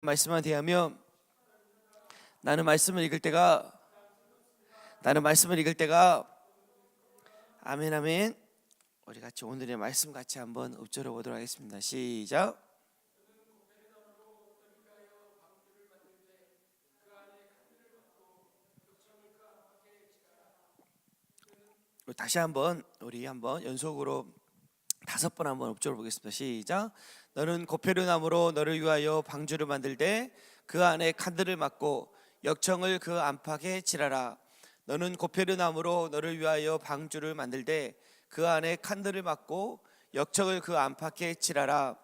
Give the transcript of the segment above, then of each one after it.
말씀만 대하며 나는 말씀을 읽을 때가 아멘 아멘. 우리 같이 오늘의 말씀 같이 한번 읊조려 보도록 하겠습니다. 시작. 다시 한번 우리 한번 연속으로 5번 한번 읊조려 보겠습니다. 시작. 너는 고페르나무로 너를 위하여 방주를 만들되 그 안에 칸들을 막고 역청을 그 안팎에 칠하라. 너는 고페르나무로 너를 위하여 방주를 만들되 그 안에 칸들을 막고 역청을 그 안팎에 칠하라.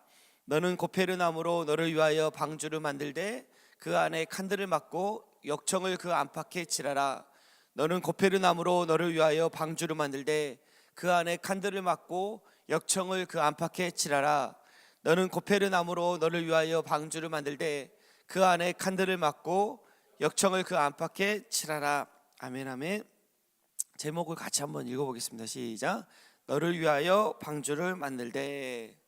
너는 고페르나무로 너를 위하여 방주를 만들되 그 안에 칸들을 막고 역청을 그 안팎에 칠하라. 너는 고페르나무로 너를 위하여 방주를 만들되 그 안에 칸들을 막고 역청을 그 안팎에 칠하라. 너는 고페르나무로 너를 위하여 방주를 만들되 그 안에 칸들을 막고 역청을 그 안팎에 칠하라. 아멘 아멘. 제목을 같이 한번 읽어보겠습니다. 시작. 너를 위하여 방주를 만들되.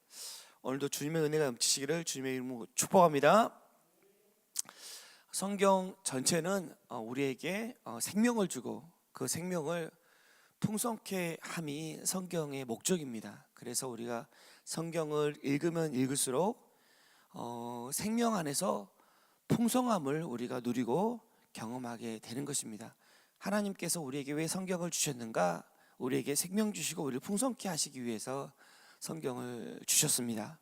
오늘도 주님의 은혜가 넘치시기를 주님의 이름으로 축복합니다. 성경 전체는 우리에게 생명을 주고 그 생명을 풍성케 함이 성경의 목적입니다. 그래서 우리가 성경을 읽으면 읽을수록 생명 안에서 풍성함을 우리가 누리고 경험하게 되는 것입니다. 하나님께서 우리에게 왜 성경을 주셨는가? 우리에게 생명 주시고 우리를 풍성케 하시기 위해서 성경을 주셨습니다.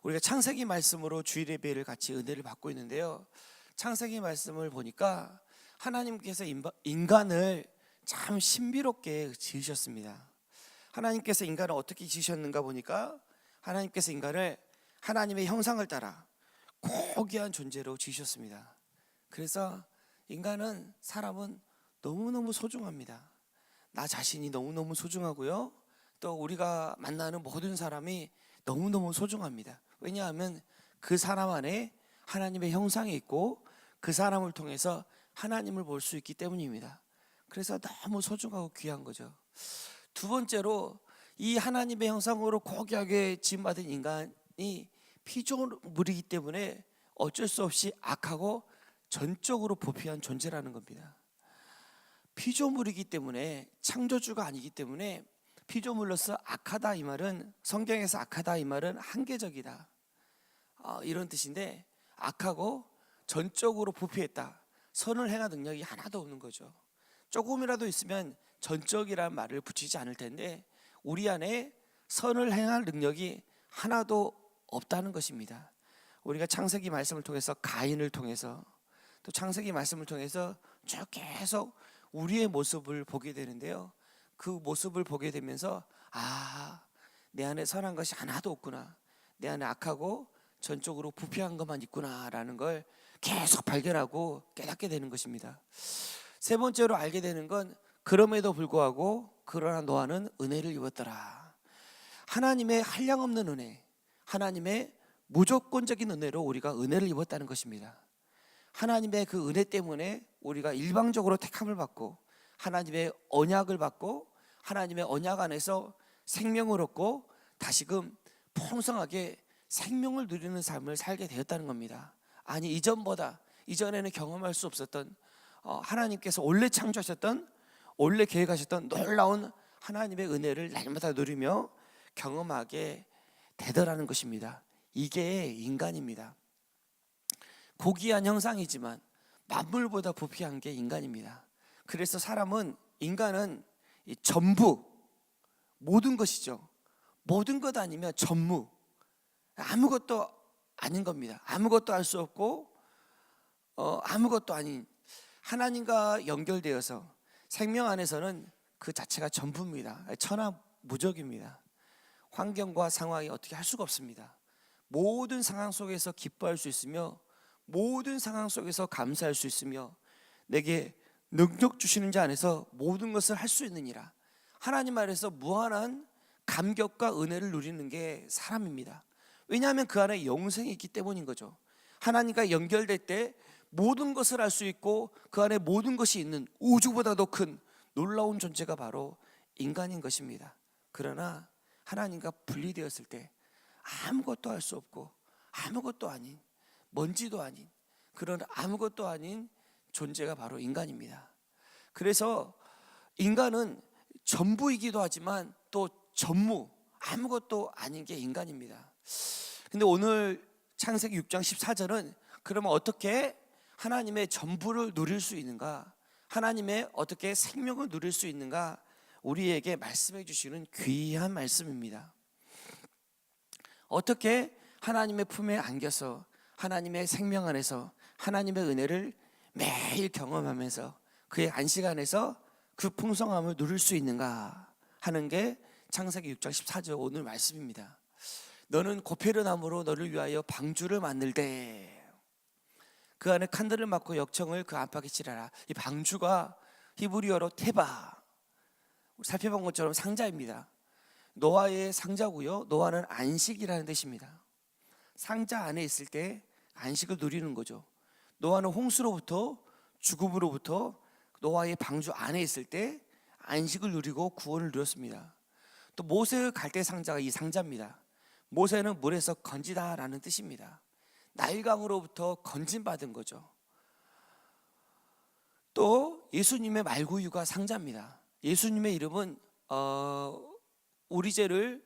우리가 창세기 말씀으로 주일 예배를 같이 은혜를 받고 있는데요, 창세기 말씀을 보니까 하나님께서 인간을 참 신비롭게 지으셨습니다. 하나님께서 인간을 어떻게 지으셨는가 보니까 하나님께서 인간을 하나님의 형상을 따라 고귀한 존재로 지으셨습니다. 그래서 사람은 너무너무 소중합니다. 나 자신이 너무너무 소중하고요, 또 우리가 만나는 모든 사람이 너무너무 소중합니다. 왜냐하면 그 사람 안에 하나님의 형상이 있고 그 사람을 통해서 하나님을 볼 수 있기 때문입니다. 그래서 너무 소중하고 귀한 거죠. 두 번째로, 이 하나님의 형상으로 고귀하게 지음받은 인간이 피조물이기 때문에 어쩔 수 없이 악하고 전적으로 부패한 존재라는 겁니다. 피조물이기 때문에, 창조주가 아니기 때문에 피조물로서 악하다 이 말은, 성경에서 악하다 이 말은 한계적이다 이런 뜻인데, 악하고 전적으로 부패했다, 선을 행할 능력이 하나도 없는 거죠. 조금이라도 있으면 전적이라는 말을 붙이지 않을 텐데 우리 안에 선을 행할 능력이 하나도 없다는 것입니다. 우리가 창세기 말씀을 통해서, 가인을 통해서, 또 창세기 말씀을 통해서 쭉 계속 우리의 모습을 보게 되는데요, 그 모습을 보게 되면서 내 안에 선한 것이 하나도 없구나, 내 안에 악하고 전적으로 부패한 것만 있구나 라는 걸 계속 발견하고 깨닫게 되는 것입니다. 세 번째로 알게 되는 건, 그럼에도 불구하고 그러나 노아는 은혜를 입었더라. 하나님의 한량없는 은혜, 하나님의 무조건적인 은혜로 우리가 은혜를 입었다는 것입니다. 하나님의 그 은혜 때문에 우리가 일방적으로 택함을 받고 하나님의 언약을 받고 하나님의 언약 안에서 생명을 얻고 다시금 풍성하게 생명을 누리는 삶을 살게 되었다는 겁니다. 아니, 이전에는 경험할 수 없었던, 하나님께서 원래 창조하셨던, 원래 계획하셨던 놀라운 하나님의 은혜를 날마다 누리며 경험하게 되더라는 것입니다. 이게 인간입니다. 고귀한 형상이지만 만물보다 부패한 게 인간입니다. 그래서 인간은 전부, 모든 것이죠. 모든 것 아니면 전무, 아무것도 아닌 겁니다. 아무것도 알 수 없고 아무것도 아닌, 하나님과 연결되어서 생명 안에서는 그 자체가 전부입니다. 천하무적입니다. 환경과 상황이 어떻게 할 수가 없습니다. 모든 상황 속에서 기뻐할 수 있으며 모든 상황 속에서 감사할 수 있으며 내게 능력 주시는 자 안에서 모든 것을 할 수 있느니라. 하나님 안에서 무한한 감격과 은혜를 누리는 게 사람입니다. 왜냐하면 그 안에 영생이 있기 때문인 거죠. 하나님과 연결될 때 모든 것을 알 수 있고 그 안에 모든 것이 있는, 우주보다도 큰 놀라운 존재가 바로 인간인 것입니다. 그러나 하나님과 분리되었을 때 아무것도 할 수 없고 아무것도 아닌, 먼지도 아닌 그런 아무것도 아닌 존재가 바로 인간입니다. 그래서 인간은 전부이기도 하지만 또 전무, 아무것도 아닌 게 인간입니다. 근데 오늘 창세기 6장 14절은 그러면 어떻게 하나님의 전부를 누릴 수 있는가, 하나님의 어떻게 생명을 누릴 수 있는가 우리에게 말씀해 주시는 귀한 말씀입니다. 어떻게 하나님의 품에 안겨서 하나님의 생명 안에서 하나님의 은혜를 매일 경험하면서 그의 안식 안에서 그 풍성함을 누릴 수 있는가 하는 게 창세기 6장 14절 오늘 말씀입니다. 너는 고페르나무로 너를 위하여 방주를 만들되 그 안에 칸들을 막고 역청을 그 안팎에 칠하라. 이 방주가 히브리어로 테바, 살펴본 것처럼 상자입니다. 노아의 상자고요, 노아는 안식이라는 뜻입니다. 상자 안에 있을 때 안식을 누리는 거죠. 노아는 홍수로부터, 죽음으로부터 노아의 방주 안에 있을 때 안식을 누리고 구원을 누렸습니다. 또 모세의 갈대 상자가 이 상자입니다. 모세는 물에서 건지다라는 뜻입니다. 나일강으로부터 건진받은 거죠. 또 예수님의 말구유가 상자입니다. 예수님의 이름은 우리 죄를,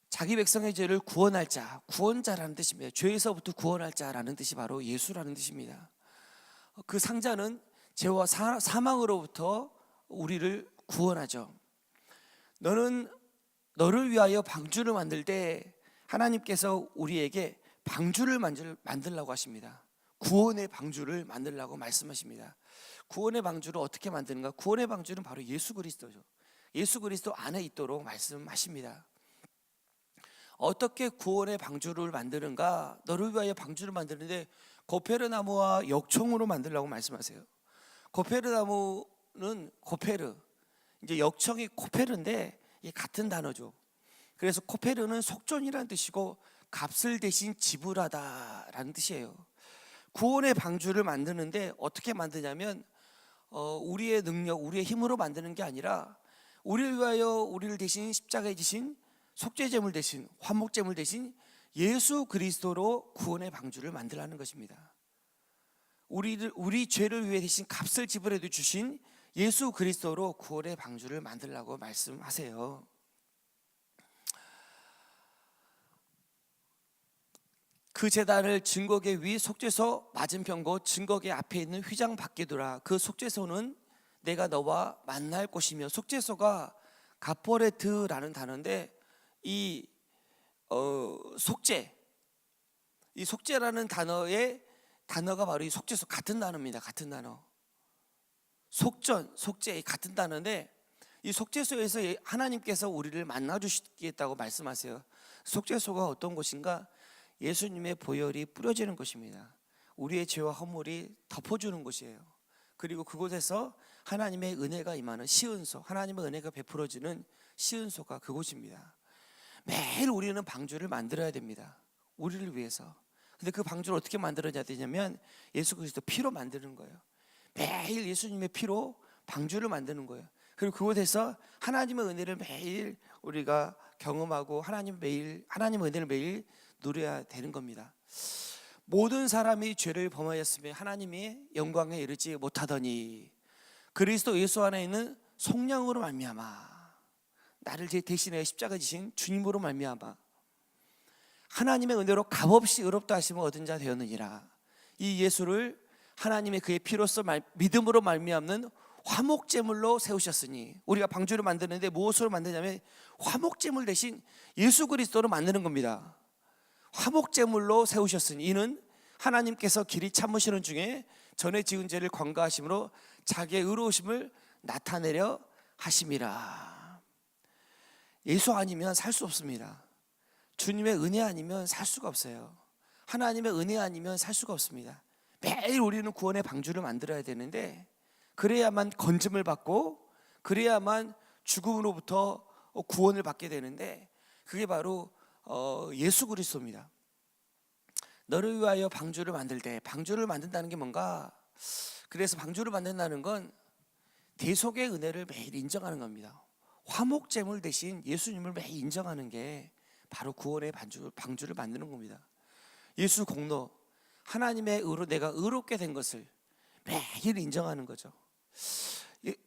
자기 백성의 죄를 구원할 자, 구원자라는 뜻입니다. 죄에서부터 구원할 자라는 뜻이 바로 예수라는 뜻입니다. 그 상자는 죄와 사망으로부터 우리를 구원하죠. 너는 너를 위하여 방주를 만들 때 하나님께서 우리에게 방주를 만들라고 하십니다. 구원의 방주를 만들라고 말씀하십니다. 구원의 방주를 어떻게 만드는가? 구원의 방주는 바로 예수 그리스도죠. 예수 그리스도 안에 있도록 말씀하십니다. 어떻게 구원의 방주를 만드는가? 너를 위하여 방주를 만드는데 고페르나무와 역청으로 만들라고 말씀하세요. 고페르나무는 고페르, 이제 역청이 코페르인데 이 같은 단어죠. 그래서 코페르는 속전이라는 뜻이고 값을 대신 지불하다라는 뜻이에요. 구원의 방주를 만드는데 어떻게 만드냐면 우리의 능력, 우리의 힘으로 만드는 게 아니라 우리를 위하여 우리를 대신 십자가에 지신 속죄제물 대신, 화목제물 대신 예수 그리스도로 구원의 방주를 만들라는 것입니다. 우리 죄를 위해 대신 값을 지불해 주신 예수 그리스도로 구원의 방주를 만들라고 말씀하세요. 그 제단을 증거계 위 속죄소 맞은편고 증거계 앞에 있는 휘장 밖에 두라. 그 속죄소는 내가 너와 만날 곳이며, 속죄소가 가포레트라는 단어인데 이 속죄, 이 속죄라는 단어가 바로 이 속죄소 같은 단어입니다. 같은 단어. 속전, 속죄 같은 단어인데 이 속죄소에서 하나님께서 우리를 만나 주시겠다고 말씀하세요. 속죄소가 어떤 곳인가? 예수님의 보혈이 뿌려지는 곳입니다. 우리의 죄와 허물이 덮어주는 곳이에요. 그리고 그곳에서 하나님의 은혜가 임하는 시은소, 하나님의 은혜가 베풀어지는 시은소가 그곳입니다. 매일 우리는 방주를 만들어야 됩니다. 우리를 위해서. 근데 그 방주를 어떻게 만들어야 되냐면 예수 그리스도 피로 만드는 거예요. 매일 예수님의 피로 방주를 만드는 거예요. 그리고 그곳에서 하나님의 은혜를 매일 우리가 경험하고 하나님의 은혜를 매일 누려야 되는 겁니다. 모든 사람이 죄를 범하였으며 하나님이 영광에 이르지 못하더니 그리스도 예수 안에 있는 속량으로 말미암아, 나를 대신해 십자가에 지신 주님으로 말미암아 하나님의 은혜로 값없이 의롭다 하심을 얻은 자 되었느니라. 이 예수를 하나님의 그의 피로써 믿음으로 말미암는 화목제물로 세우셨으니, 우리가 방주를 만드는데 무엇으로 만드냐면 화목제물 대신 예수 그리스도로 만드는 겁니다. 화목제물로 세우셨으니 이는 하나님께서 길이 참으시는 중에 전에 지은 죄를 관가하심으로 자기의 의로우심을 나타내려 하심이라. 예수 아니면 살 수 없습니다. 주님의 은혜 아니면 살 수가 없어요. 하나님의 은혜 아니면 살 수가 없습니다. 매일 우리는 구원의 방주를 만들어야 되는데 그래야만 건짐을 받고 그래야만 죽음으로부터 구원을 받게 되는데 그게 바로 예수 그리스도입니다. 너를 위하여 방주를 만들 때, 방주를 만든다는 게 뭔가? 그래서 방주를 만든다는 건 대속의 은혜를 매일 인정하는 겁니다. 화목제물 대신 예수님을 매일 인정하는 게 바로 구원의 방주를 만드는 겁니다. 예수 공로, 하나님의 의로 내가 의롭게 된 것을 매일 인정하는 거죠.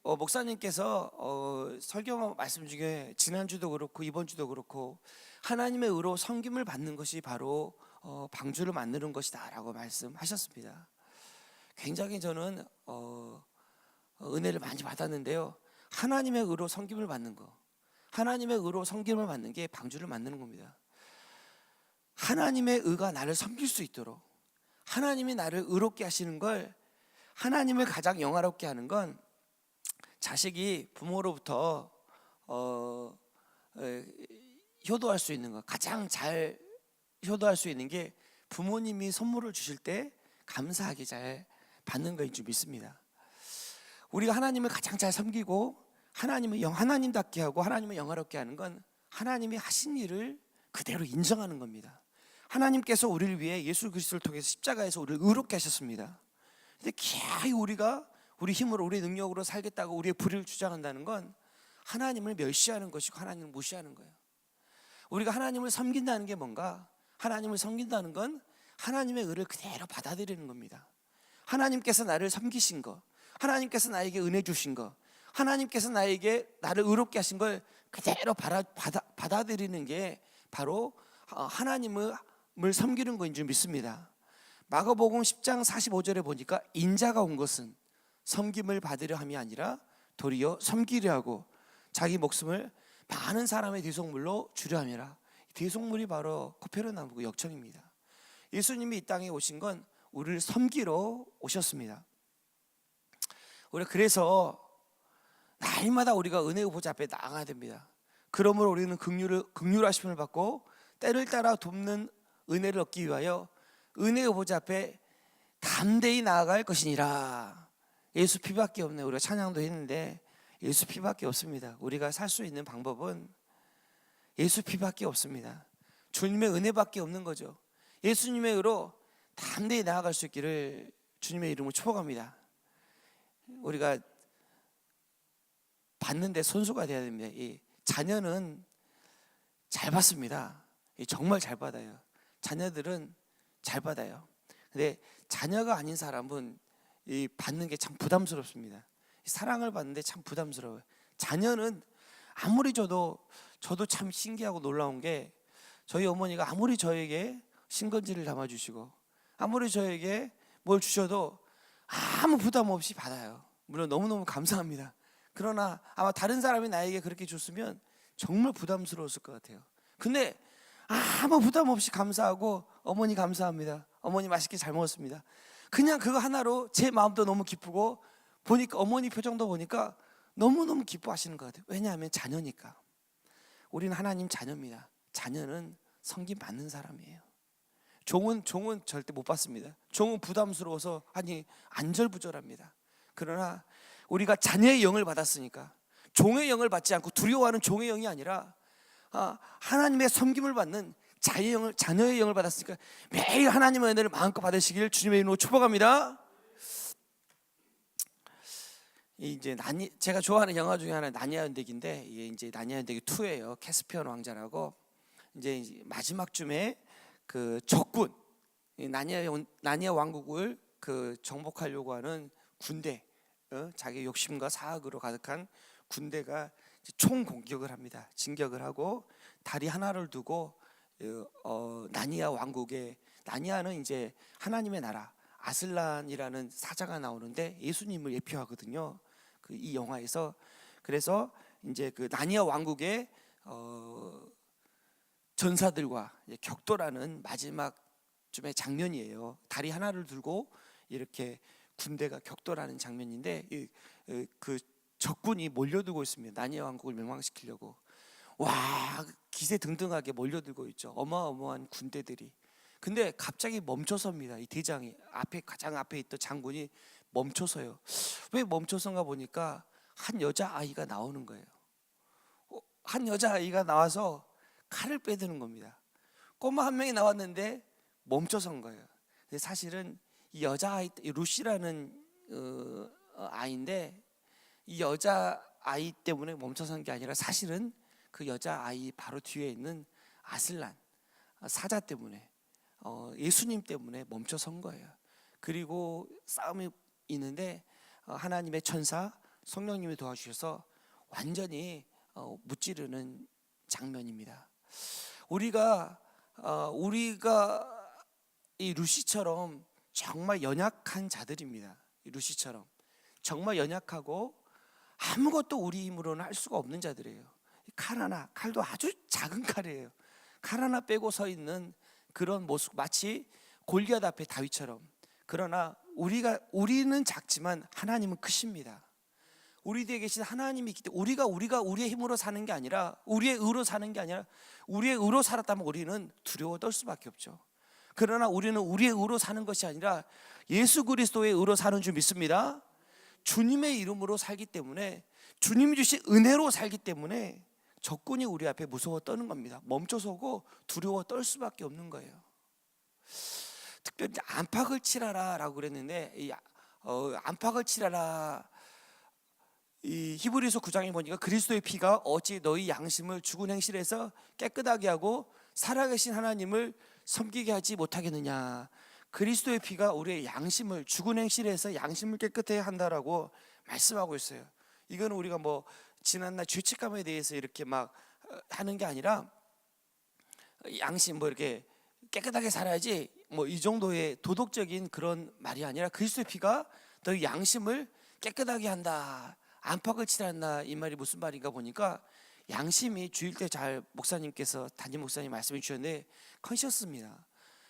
목사님께서 설교 말씀 중에 지난주도 그렇고 이번 주도 그렇고 하나님의 의로 섬김을 받는 것이 바로 방주를 만드는 것이다 라고 말씀하셨습니다. 굉장히 저는 은혜를 많이 받았는데요, 하나님의 의로 섬김을 받는 거, 하나님의 의로 섬김을 받는 게 방주를 만드는 겁니다. 하나님의 의가 나를 섬길 수 있도록, 하나님이 나를 의롭게 하시는 걸, 하나님을 가장 영화롭게 하는 건 자식이 부모로부터 효도할 수 있는 것, 가장 잘 효도할 수 있는 게 부모님이 선물을 주실 때 감사하게 잘 받는 거인 줄 믿습니다. 우리가 하나님을 가장 잘 섬기고 하나님답게 하고 하나님을 영화롭게 하는 건 하나님이 하신 일을 그대로 인정하는 겁니다. 하나님께서 우리를 위해 예수 그리스도를 통해서 십자가에서 우리를 의롭게 하셨습니다. 근데 기아이 우리가 우리 힘으로 우리 능력으로 살겠다고 우리의 불의를 주장한다는 건 하나님을 멸시하는 것이고 하나님을 무시하는 거예요. 우리가 하나님을 섬긴다는 게 뭔가? 하나님을 섬긴다는 건 하나님의 의를 그대로 받아들이는 겁니다. 하나님께서 나를 섬기신 거, 하나님께서 나에게 은혜 주신 거, 하나님께서 나를 의롭게 하신 걸 그대로 받아들이는 게 바로 하나님을 섬기는 거인 줄 믿습니다. 마가복음 10장 45절에 보니까 인자가 온 것은 섬김을 받으려 함이 아니라 도리어 섬기려 하고 자기 목숨을 많은 사람의 대속물로 주려 함이라. 대속물이 바로 코페르나움이고 역청입니다. 예수님이 이 땅에 오신 건 우리를 섬기러 오셨습니다. 우리가 그래서 날마다 우리가 은혜의 보좌 앞에 나아가야 됩니다. 그러므로 우리는 긍휼하심을 받고 때를 따라 돕는 은혜를 얻기 위하여 은혜의 보좌 앞에 담대히 나아갈 것이니라. 예수 피밖에 없네. 우리가 찬양도 했는데 예수 피밖에 없습니다. 우리가 살 수 있는 방법은 예수 피밖에 없습니다. 주님의 은혜밖에 없는 거죠. 예수님의 의로 담대히 나아갈 수 있기를 주님의 이름으로 축복합니다. 우리가 받는데 선수가 돼야 됩니다. 이 자녀는 잘 받습니다. 정말 잘 받아요. 자녀들은 잘 받아요. 근데 자녀가 아닌 사람은 이 받는 게 참 부담스럽습니다. 사랑을 받는데 참 부담스러워요. 자녀는 아무리 저도 참 신기하고 놀라운 게 저희 어머니가 아무리 저에게 신건지를 담아주시고 아무리 저에게 뭘 주셔도 아무 부담 없이 받아요. 물론 너무너무 감사합니다. 그러나 아마 다른 사람이 나에게 그렇게 줬으면 정말 부담스러웠을 것 같아요. 근데 아무 부담 없이 감사하고 어머니 감사합니다. 어머니 맛있게 잘 먹었습니다. 그냥 그거 하나로 제 마음도 너무 기쁘고 보니까 어머니 표정도 보니까 너무너무 기뻐하시는 것 같아요. 왜냐하면 자녀니까. 우리는 하나님 자녀입니다. 자녀는 섬김 받는 사람이에요. 종은 절대 못 받습니다. 종은 부담스러워서 안절부절합니다. 그러나 우리가 자녀의 영을 받았으니까 종의 영을 받지 않고 두려워하는 종의 영이 아니라 하나님의 섬김을 받는 자녀의 영을 받았으니까 매일 하나님의 은혜를 마음껏 받으시길 주님의 이름으로 축복합니다. 이제 제가 좋아하는 영화 중에 하나 나니아 연대기인데 이게 이제 나니아 연대기 2예요. 캐스피언 왕자라고. 이제 마지막쯤에 그 적군 나니아 왕국을 정복하려고 하는 군대, 자기 욕심과 사악으로 가득한 군대가 총 공격을 합니다. 진격을 하고 다리 하나를 두고 나니아 왕국에, 나니아는 이제 하나님의 나라 아슬란이라는 사자가 나오는데 예수님을 예표하거든요. 이 영화에서. 그래서 이제 그 나니아 왕국의 전사들과 격돌하는 마지막쯤의 장면이에요. 다리 하나를 들고 이렇게 군대가 격돌하는 장면인데 그 적군이 몰려들고 있습니다. 나니아 왕국을 멸망시키려고. 와, 기세등등하게 몰려들고 있죠. 어마어마한 군대들이. 근데 갑자기 멈춰섭니다. 이 대장이 가장 앞에 있던 장군이 멈춰서요. 왜 멈춰선가 보니까 한 여자아이가 나오는 거예요. 한 여자아이가 나와서 칼을 빼드는 겁니다. 꼬마 한 명이 나왔는데 멈춰선 거예요. 근데 사실은 이 여자아이, 루시라는 아이인데 이 여자아이 때문에 멈춰선 게 아니라 사실은 그 여자아이 바로 뒤에 있는 아슬란 사자 때문에 예수님 때문에 멈춰선 거예요. 그리고 싸움이 있는데 하나님의 천사 성령님이 도와주셔서 완전히 무찌르는 장면입니다. 우리가 이 루시처럼 정말 연약한 자들입니다. 이 루시처럼 정말 연약하고 아무것도 우리 힘으로는 할 수가 없는 자들이에요. 칼도 아주 작은 칼이에요. 칼 하나 빼고 서 있는 그런 모습, 마치 골리앗 앞에 다윗처럼. 그러나 우리는 작지만 하나님은 크십니다. 우리 뒤에 계신 하나님이 있기 때문에 우리가 우리의 힘으로 사는 게 아니라, 우리의 의로 사는 게 아니라, 우리의 의로 살았다면 우리는 두려워 떨 수밖에 없죠. 그러나 우리는 우리의 의로 사는 것이 아니라 예수 그리스도의 의로 사는 줄 믿습니다. 주님의 이름으로 살기 때문에, 주님이 주신 은혜로 살기 때문에 적군이 우리 앞에 무서워 떠는 겁니다. 멈춰서고 두려워 떨 수밖에 없는 거예요. 특별히 안팎을 칠하라 라고 그랬는데, 안팎을 칠하라, 이 히브리서 9장에 보니까 그리스도의 피가 어찌 너희 양심을 죽은 행실에서 깨끗하게 하고 살아계신 하나님을 섬기게 하지 못하겠느냐. 그리스도의 피가 우리의 양심을, 죽은 행실에서 양심을 깨끗하게 한다라고 말씀하고 있어요. 이거는 우리가 지난날 죄책감에 대해서 이렇게 막 하는 게 아니라, 양심 이렇게 깨끗하게 살아야지 이 정도의 도덕적인 그런 말이 아니라, 그리스도의 피가 너희 양심을 깨끗하게 한다, 안팎을 칠한다, 이 말이 무슨 말인가 보니까, 양심이 주일 때 목사님께서 담임 목사님 말씀해 주셨는데 컨셔스입니다.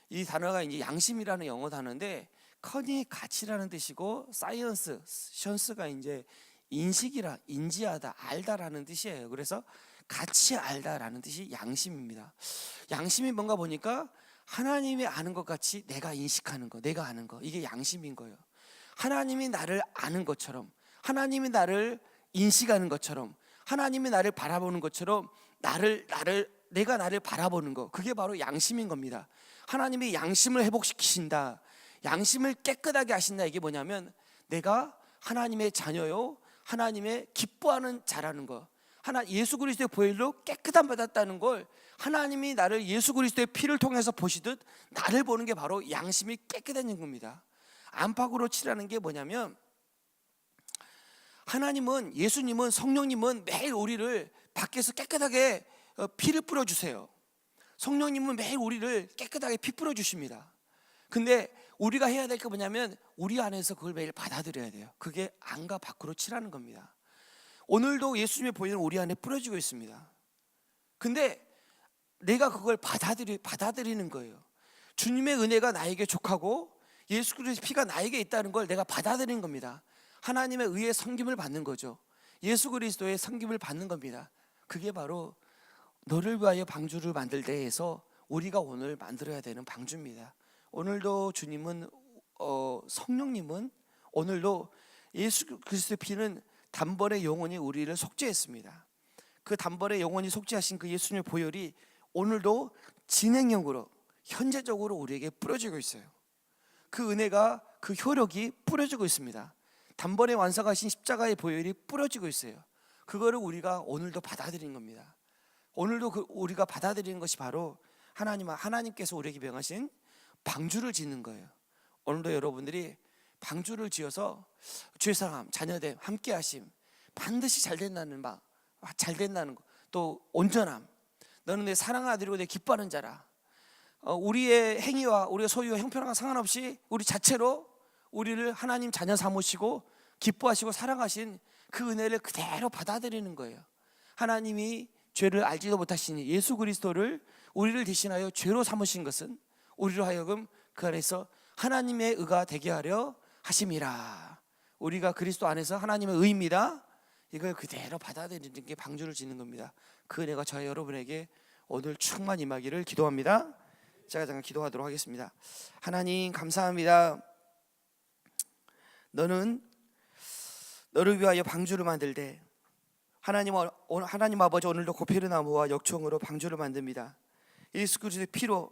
이 단어가 이제 양심이라는 영어 단어인데, 컨이 가치라는 뜻이고, 션스가 이제 인지하다, 알다라는 뜻이에요. 그래서 같이 알다라는 뜻이 양심입니다. 양심이 뭔가 보니까 하나님이 아는 것 같이 내가 인식하는 거, 내가 아는 거, 이게 양심인 거예요. 하나님이 나를 아는 것처럼, 하나님이 나를 인식하는 것처럼, 하나님이 나를 바라보는 것처럼 내가 나를 바라보는 거, 그게 바로 양심인 겁니다. 하나님이 양심을 회복시키신다, 양심을 깨끗하게 하신다. 이게 뭐냐면 내가 하나님의 자녀요, 하나님의 기뻐하는 자라는 거, 예수 그리스도의 보혈로 깨끗함 받았다는 걸 하나님이 나를 예수 그리스도의 피를 통해서 보시듯 나를 보는 게 바로 양심이 깨끗해진 겁니다. 안팎으로 칠하는 게 뭐냐면, 하나님은, 예수님은, 성령님은 매일 우리를 밖에서 깨끗하게 피를 뿌려주세요. 성령님은 매일 우리를 깨끗하게 피 뿌려주십니다. 근데 우리가 해야 될 게 뭐냐면, 우리 안에서 그걸 매일 받아들여야 돼요. 그게 안과 밖으로 칠하는 겁니다. 오늘도 예수님의 보혈은 우리 안에 뿌려지고 있습니다. 근데 내가 그걸 받아들이는 거예요. 주님의 은혜가 나에게 족하고 예수 그리스도의 피가 나에게 있다는 걸 내가 받아들이는 겁니다. 하나님의 의의 섬김을 받는 거죠. 예수 그리스도의 섬김을 받는 겁니다. 그게 바로 너를 위하여 방주를 만들되에서 우리가 오늘 만들어야 되는 방주입니다. 오늘도 주님은, 성령님은 오늘도 예수 그리스도의 피는 단번에 영원히 우리를 속죄했습니다. 그 단번에 영원히 속죄하신 그 예수님의 보혈이 오늘도 진행형으로, 현재적으로 우리에게 뿌려지고 있어요. 그 은혜가, 그 효력이 뿌려지고 있습니다. 단번에 완성하신 십자가의 보혈이 뿌려지고 있어요. 그거를 우리가 오늘도 받아들이는 겁니다. 오늘도 우리가 받아들이는 것이 바로 하나님께서 우리에게 명하신 방주를 짓는 거예요. 오늘도 여러분들이 방주를 지어서 죄사함, 자녀됨, 함께하심, 반드시 잘 된다는 거, 또 온전함, 너는 내 사랑하는 아들이고 내 기뻐하는 자라. 우리의 행위와 우리의 소유와 형편과 상관없이 우리 자체로 우리를 하나님 자녀 삼으시고 기뻐하시고 사랑하신 그 은혜를 그대로 받아들이는 거예요. 하나님이 죄를 알지도 못하시니 예수 그리스도를 우리를 대신하여 죄로 삼으신 것은 우리로 하여금 그 안에서 하나님의 의가 되게 하려 하심이라. 우리가 그리스도 안에서 하나님의 의입니다. 이걸 그대로 받아들이는 게 방주를 짓는 겁니다. 그 은혜가 저희 여러분에게 오늘 충만 임하기를 기도합니다. 제가 잠깐 기도하도록 하겠습니다. 하나님 감사합니다. 너는 너를 위하여 방주를 만들되, 하나님 아버지 오늘도 고페르나무와 역총으로 방주를 만듭니다. 예수 그리스도의 피로